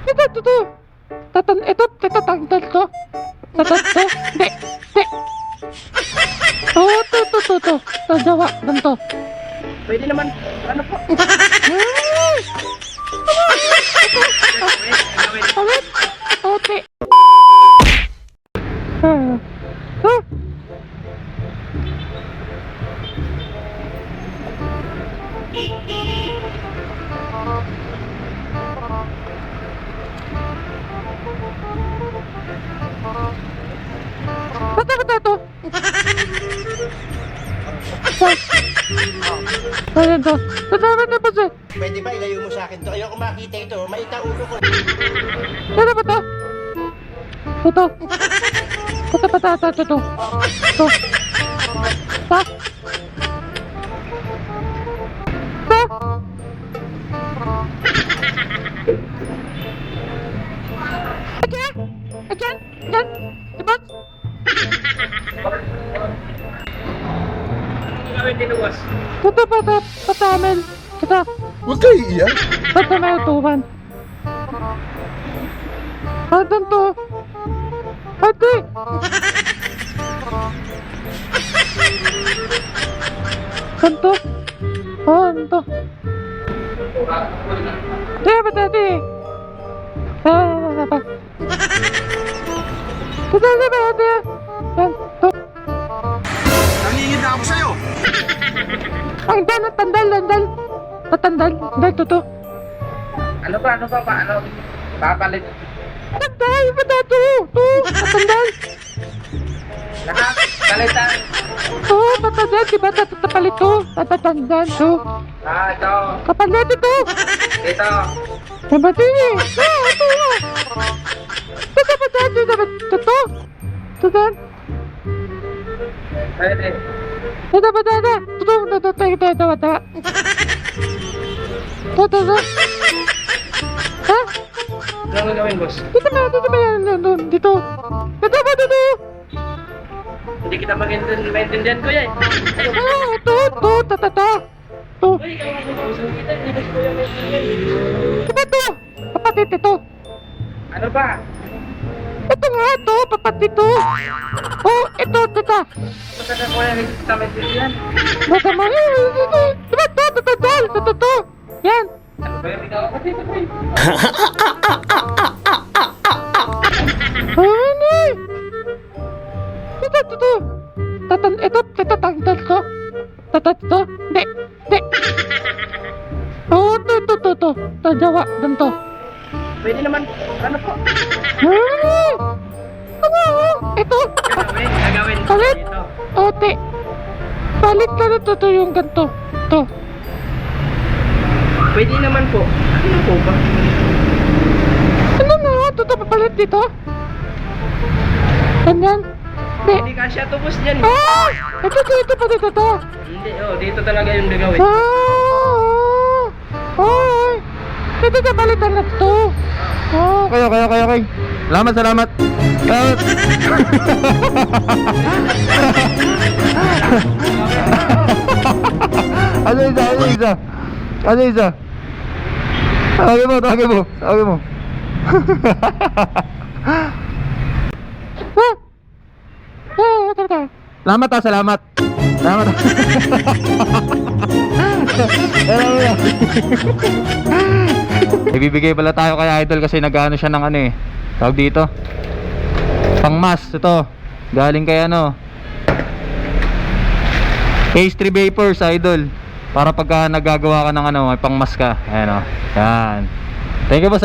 Ito. Tatanggal to. Ito. Hindi. Oh, ito. Tajawa, ganito. Pwede naman. Ano po? Palit. Ote. Ito. Ito. Tatawa na ba siya? Pwede ba ilayo mo sa akin to? Ayoko makita ito. Maita ulo ko. Ano ba to? Ito. Ito. Yan. Diba? Gawin tinuwas. Ito patamel. Ito. Huwag kayo iiyak. Patamel tuwan. Adan to. Ate. Kanto. Oh, kanto. Di ba tadi? Apa? Ito ba ate? Yan. To. Nangingin na ako sa'yo. Ang tandal. Patandal. Dahil to. Ano ba? Paano? Papalit. Tandal. To. Patandal. Lahat. Palitan. Oh, patandal. Diba tatapalit to? Tatandal to. Ito. Kapalit ito. Ito. Diba din eh? Ito. Ito ba dati? Ito. Pwede. Ito ba dati? Ito. Ha? Ano gagawin, boss? Dito ba yan? Dito. Ito ba dito? Hindi kita maintindihan ko yan. Ito. To. Uy, gawa ko usap kita. Hindi ko yung maintindihan. Diba to? Kapatid ito. Ano ba? Ito nga to, papatid to. Oh, ito. Basta ko yung kita maintindihan. Baka diba to, tatandal. Ito. Yan. Ano ba yung ikaw? Dito ko Ano eh? Ito. Ito, tanggal ko. Ito. Hindi. Oh, ito. Tajawa, ganito. Pwede naman. Ano po? Ito. Gagawin. Palit. Ito. Ote. Palit na ito yung ganito. Ito. Pwede naman po. Ano po ba? Ano na? Ito papalit dito. Ganyan. Hindi. Hindi kasya to, boss dyan. Ah! Ito pa dito to. Hindi, dito talaga yung gagawin. Ay! Dito na balitan na ito. Oh, Okay. Salamat. Ano isa? Tawagin mo. Salamat. Ibibigay pala tayo kay Idol kasi nag-ano siya ng tawag dito, pangmas. Ito galing kay H3 Vapors, Idol, para pagka nagagawa ka ng may pangmas ka. Ayan. Thank you, boss.